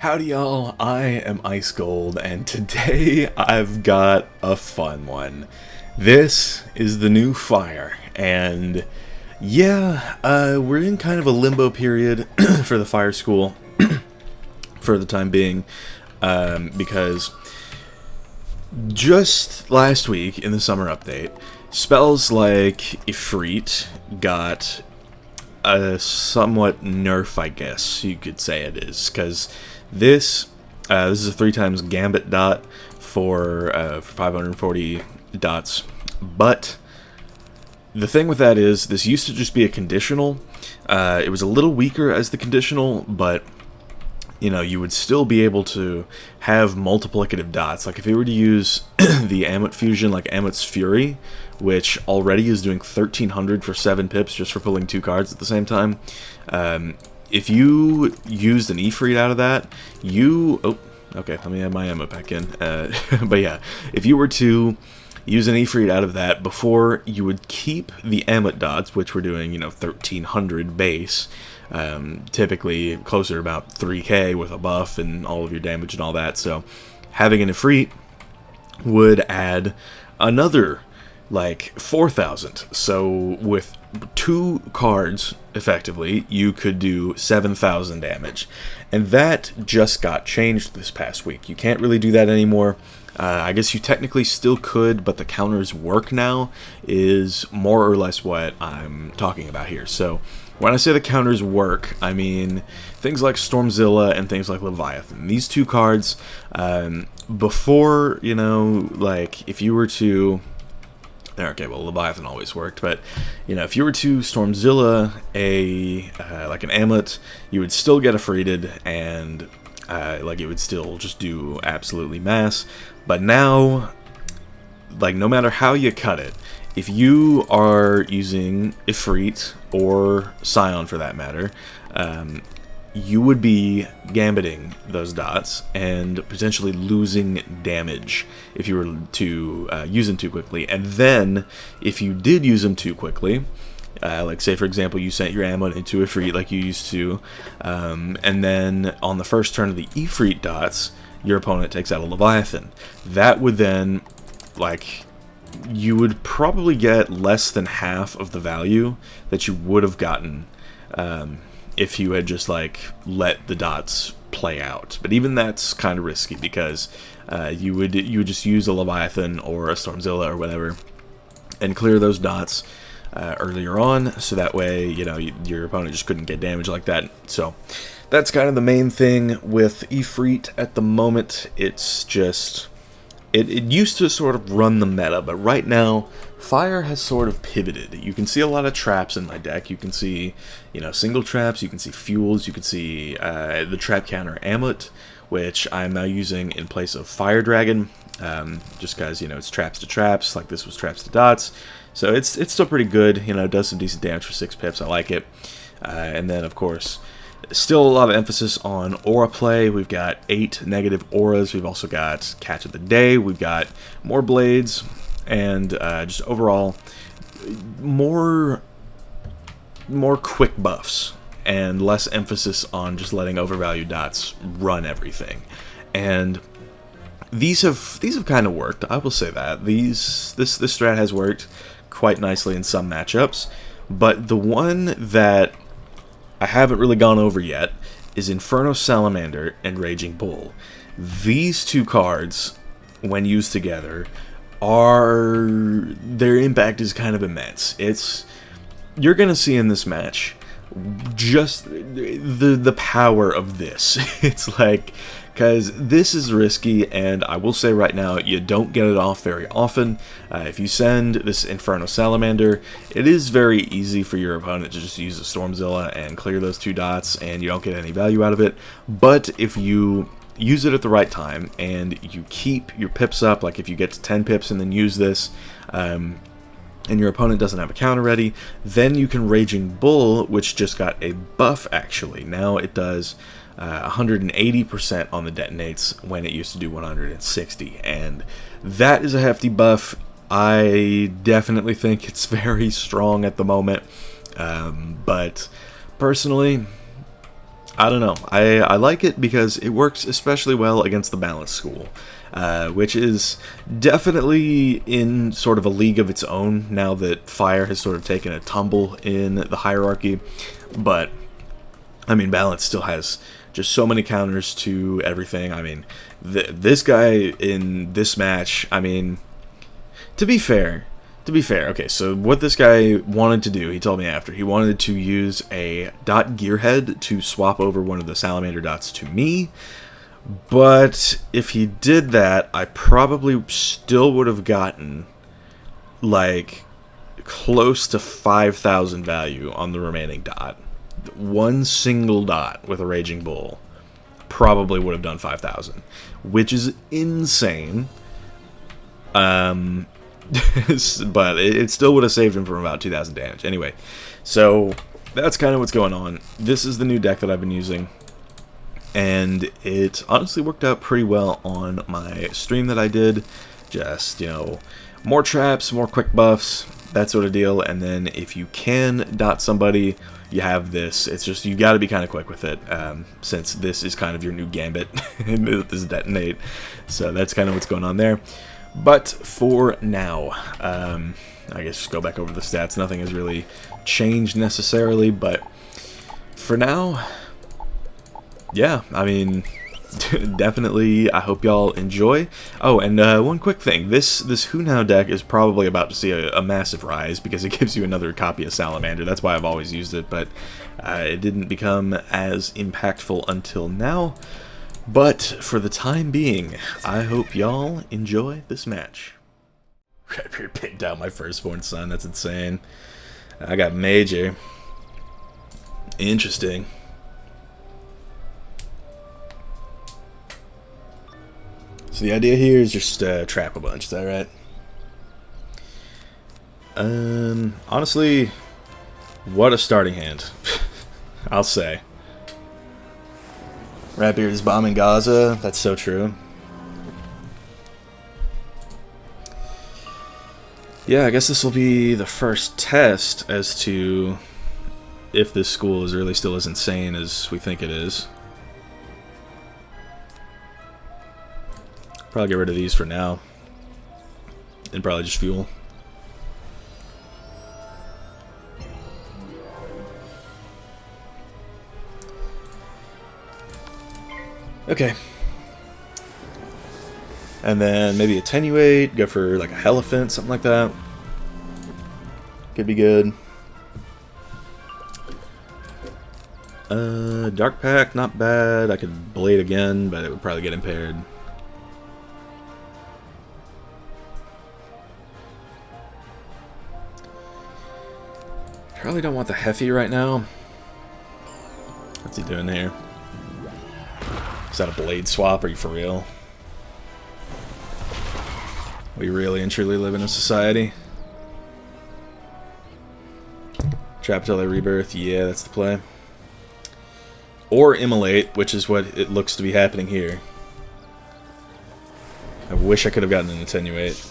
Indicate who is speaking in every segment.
Speaker 1: Howdy y'all, I am Ice Gold, and today I've got a fun one. This is the new Fire, and yeah, we're in kind of a limbo period for the Fire School for the time being, because just last week in the summer update, spells like Ifrit got a somewhat nerf, I guess you could say it is, because this is a 3 times Gambit dot for 540 dots, but the thing with that is this used to just be a conditional. It was a little weaker as the conditional, but you know, you would still be able to have multiplicative dots. Like if you were to use the Amulet fusion, like Amut's Fury, which already is doing 1300 for 7 pips just for pulling 2 cards at the same time. If you used an Ifrit out of that, oh, okay, let me add my Amut back in. But yeah, if you were to use an Ifrit out of that before, you would keep the Amut dots, which were doing, you know, 1300 base, typically closer to about 3k with a buff and all of your damage and all that. So having an Ifrit would add another like 4,000. So with 2 cards, effectively, you could do 7,000 damage. And that just got changed this past week. You can't really do that anymore. I guess you technically still could, but the counters work now is more or less what I'm talking about here. So when I say the counters work, I mean things like Stormzilla and things like Leviathan. These 2 cards, before, you know, like if you were to... Okay, well, Leviathan always worked, but, you know, if you were to Stormzilla like an Amulet, you would still get a Ifrited, and, like, it would still just do absolutely mass. But now, like, no matter how you cut it, if you are using Ifrit, or Scion for that matter, you would be gambiting those dots and potentially losing damage if you were to use them too quickly. And then, if you did use them too quickly, like say for example you sent your ammo into Ifrit like you used to, and then on the first turn of the Ifrit dots, your opponent takes out a Leviathan. That would then, like, you would probably get less than half of the value that you would have gotten if you had just like let the dots play out. But even that's kind of risky because you would just use a Leviathan or a Stormzilla or whatever and clear those dots earlier on, so that way, you know, your opponent just couldn't get damage like that. So that's kind of the main thing with Ifrit at the moment. It's just it used to sort of run the meta, but right now Fire has sort of pivoted. You can see a lot of traps in my deck. You can see, you know, single traps, you can see fuels, you can see the trap counter Amulet, which I'm now using in place of Fire Dragon, just because, you know, it's traps to traps, like this was traps to dots. So it's still pretty good, you know, it does some decent damage for 6 pips, I like it. And then, of course, still a lot of emphasis on aura play. We've got 8 negative auras. We've also got Catch of the Day. We've got more blades, and just overall more quick buffs and less emphasis on just letting overvalued dots run everything. And these have kind of worked. I will say that this strat has worked quite nicely in some matchups. But the one that I haven't really gone over yet is Inferno Salamander and Raging Bull. These 2 cards, when used together, their impact is kind of immense. You're gonna see in this match just the power of this. It's like, because this is risky, and I will say right now, you don't get it off very often. If you send this Inferno Salamander, it is very easy for your opponent to just use a Stormzilla and clear those 2 dots, and you don't get any value out of it. But if you use it at the right time, and you keep your pips up, like if you get to 10 pips and then use this, and your opponent doesn't have a counter ready, then you can Raging Bull, which just got a buff actually. Now it does 180% on the detonates when it used to do 160, and that is a hefty buff. I definitely think it's very strong at the moment, but personally, I don't know. I like it because it works especially well against the balanced school, which is definitely in sort of a league of its own now that Fire has sort of taken a tumble in the hierarchy. But, I mean, balance still has just so many counters to everything. I mean, this guy in this match, I mean, to be fair, okay, so what this guy wanted to do, he told me after, he wanted to use a dot gearhead to swap over one of the salamander dots to me, but if he did that, I probably still would have gotten, like, close to 5,000 value on the remaining dot. One single dot with a Raging Bull probably would have done 5,000, which is insane. But it still would have saved him from about 2,000 damage. Anyway, so that's kind of what's going on. This is the new deck that I've been using, and it honestly worked out pretty well on my stream that I did. Just, you know, more traps, more quick buffs, that sort of deal. And then if you can dot somebody, you have this. It's just, you got to be kind of quick with it, since this is kind of your new gambit. This detonate. So that's kind of what's going on there. But for now, I guess just go back over the stats. Nothing has really changed necessarily, but for now, yeah, I mean, definitely, I hope y'all enjoy. Oh, and one quick thing. This Who Now deck is probably about to see a massive rise because it gives you another copy of Salamander. That's why I've always used it, but it didn't become as impactful until now. But for the time being, I hope y'all enjoy this match. Right here, picked out my firstborn son. That's insane. I got Major. Interesting. So the idea here is just trap a bunch. Is that right? Honestly, what a starting hand. I'll say. Ratbeard is bombing Gaza. That's so true. Yeah, I guess this will be the first test as to if this school is really still as insane as we think it is. Probably get rid of these for now. And probably just fuel. Okay. And then maybe attenuate, go for like a Elephant, something like that. Could be good. Dark Pack, not bad. I could Blade again, but it would probably get impaired. Probably don't want the Heffy right now. What's he doing there? Is that a Blade swap? Are you for real? We really and truly live in a society. Trap till they rebirth. Yeah, that's the play. Or Immolate, which is what it looks to be happening here. I wish I could have gotten an Attenuate.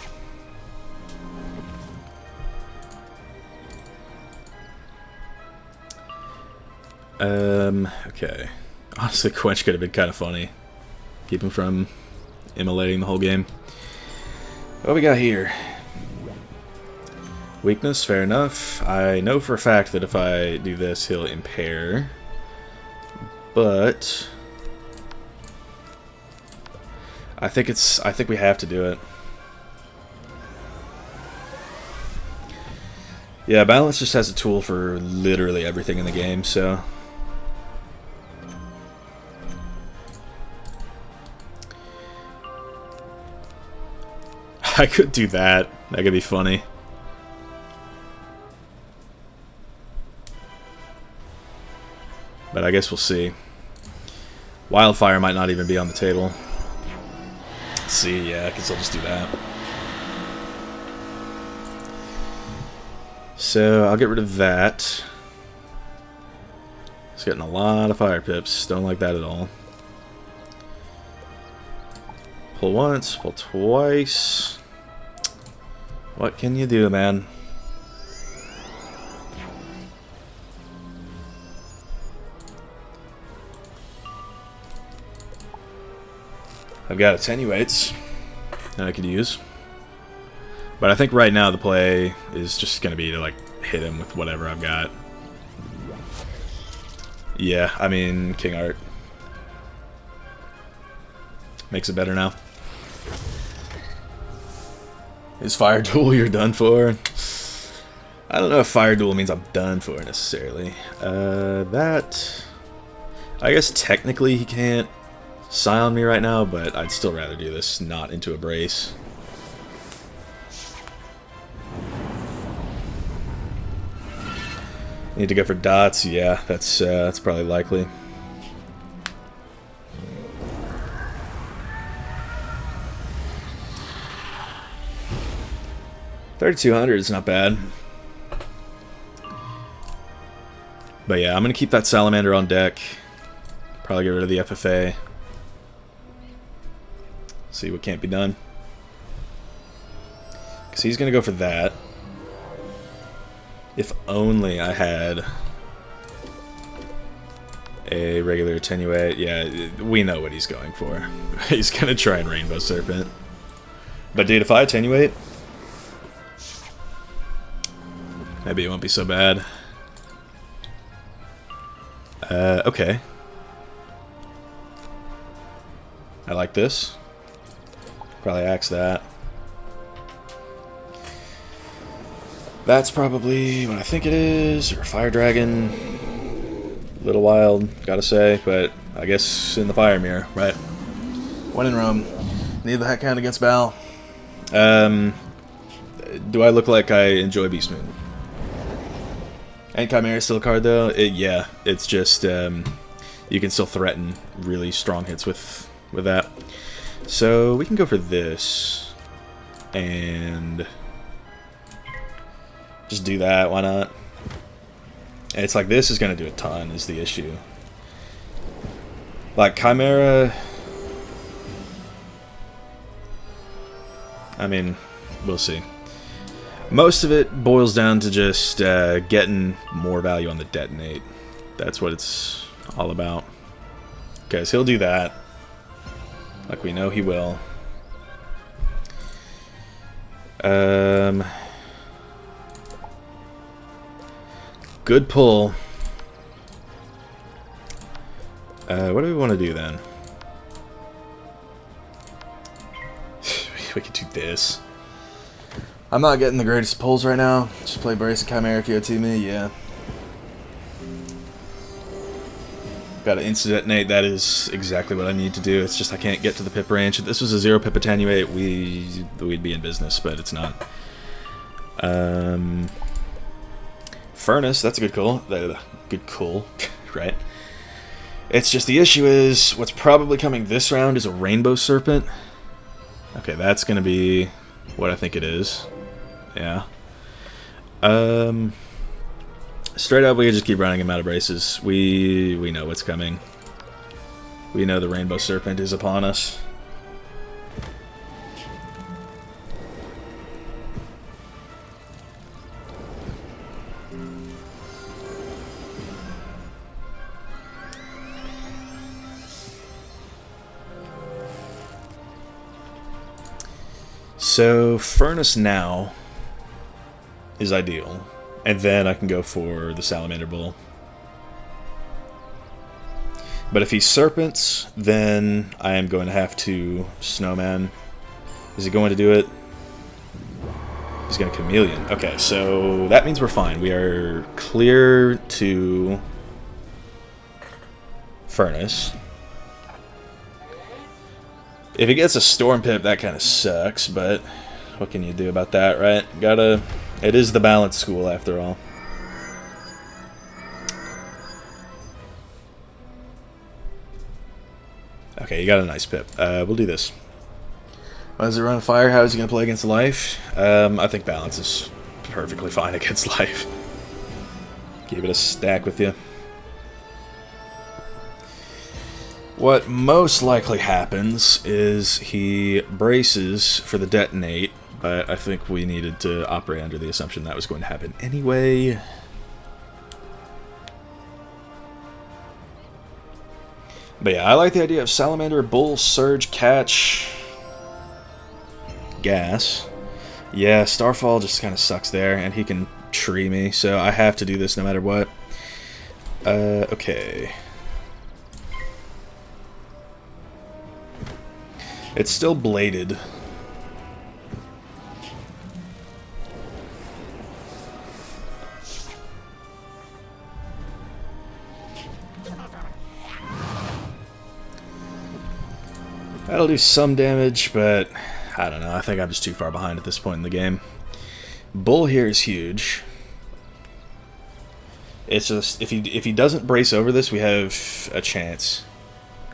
Speaker 1: Okay. Honestly, Quench could have been kind of funny. Keep him from immolating the whole game. What we got here? Weakness, fair enough. I know for a fact that if I do this, he'll impair. But I think we have to do it. Yeah, balance just has a tool for literally everything in the game, so I could do that. That could be funny. But I guess we'll see. Wildfire might not even be on the table. Let's see, yeah, I can still just do that. So I'll get rid of that. It's getting a lot of fire pips. Don't like that at all. Pull once, pull twice. What can you do, man? I've got attenuates that I could use. But I think right now the play is just going to be to, like, hit him with whatever I've got. Yeah, I mean, King Art. Makes it better now. Is Fire Duel you're done for? I don't know if Fire Duel means I'm done for necessarily. That... I guess technically he can't Scion me right now, but I'd still rather do this not into a brace. Need to go for dots? Yeah, that's probably likely. $3,200 is not bad. But yeah, I'm going to keep that Salamander on deck. Probably get rid of the FFA. See what can't be done. Because he's going to go for that. If only I had a regular attenuate. Yeah, we know what he's going for. He's going to try and Rainbow Serpent. But dude, if I attenuate, maybe it won't be so bad. Okay. I like this. Probably axe that. That's probably what I think it is, or Fire Dragon. Little wild, gotta say, but I guess in the Fire Mirror, right? When in Rome. Need the Hack count against Bal. Do I look like I enjoy Beast Moon? And Chimera is still a card though? Yeah, it's just, you can still threaten really strong hits with that. So we can go for this, and just do that, why not? And it's like this is going to do a ton is the issue. Like Chimera, I mean, we'll see. Most of it boils down to just getting more value on the detonate. That's what it's all about. Because he'll do that. Like we know he will. Good pull. What do we want to do then? We could do this. I'm not getting the greatest pulls right now. Just play Brace and Chimera if you OT me, yeah. Got an instant detonate, that is exactly what I need to do. It's just I can't get to the pip range. If this was a 0 pip attenuate, we'd be in business, but it's not. Furnace, that's a good call. Good call, right? It's just the issue is, what's probably coming this round is a Rainbow Serpent. Okay, that's gonna be what I think it is. Yeah. Straight up, we can just keep running him out of braces. We know what's coming. We know the Rainbow Serpent is upon us. So, Furnace now is ideal. And then I can go for the Salamander Bull. But if he Serpents, then I am going to have to Snowman. Is he going to do it? He's going to Chameleon. Okay, so that means we're fine. We are clear to Furnace. If he gets a Storm Pip, that kind of sucks, but what can you do about that, right? It is the balance school, after all. Okay, you got a nice pip. We'll do this. Does it run fire? How is he going to play against life? I think balance is perfectly fine against life. Keep it a stack with you. What most likely happens is he braces for the detonate, but I think we needed to operate under the assumption that was going to happen anyway. But yeah, I like the idea of Salamander, Bull, Surge, Catch, Gas. Yeah, Starfall just kind of sucks there, and he can tree me, so I have to do this no matter what. Okay. It's still bladed. That'll do some damage, but I don't know. I think I'm just too far behind at this point in the game. Bull here is huge. It's just if he doesn't brace over this, we have a chance.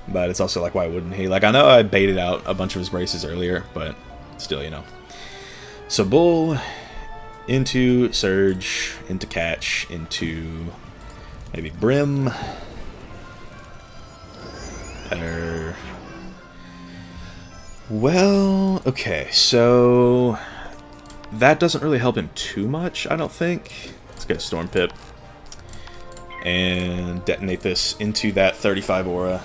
Speaker 1: But it's also like, why wouldn't he? Like, I know I baited out a bunch of his braces earlier, but still, you know. So Bull into Surge, into Catch, into maybe Brim. Well, okay, so that doesn't really help him too much, I don't think. Let's get a Storm Pip and detonate this into that 35 aura.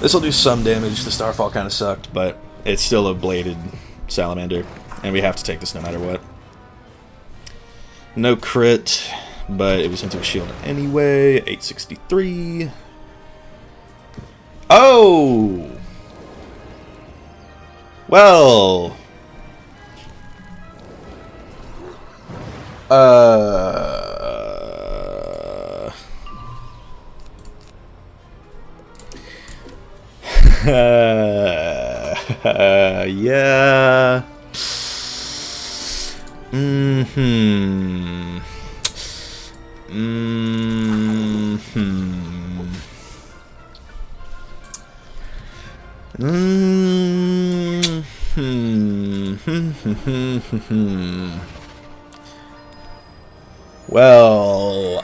Speaker 1: This will do some damage. The Starfall kind of sucked, but it's still a bladed Salamander, and we have to take this no matter what. No crit, but it was into a shield anyway. 863. Oh! Well... yeah. Well,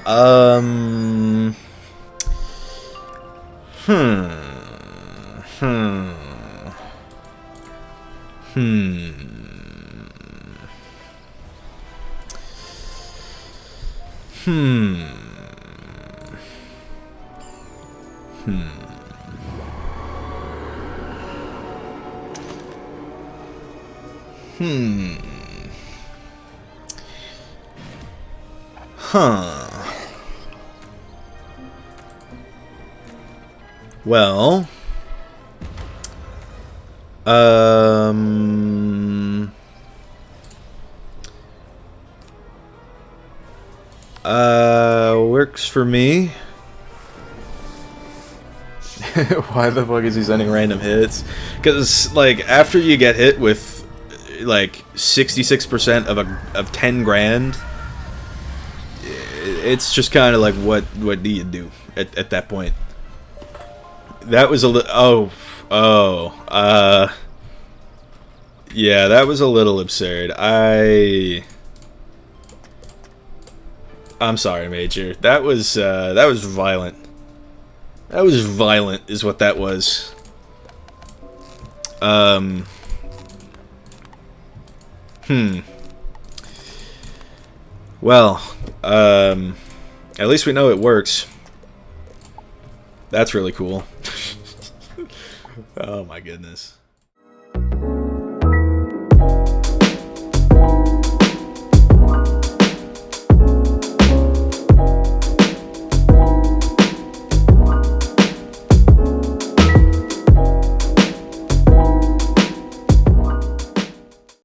Speaker 1: Well, works for me. Why the fuck is he sending random hits? Because, like, after you get hit with, like, 66% of 10 grand, it's just kind of like, what do you do at that point? That was a little... yeah, that was a little absurd. I'm sorry, Major. That was violent. That was violent, is what that was. Well, at least we know it works. That's really cool. Oh my goodness.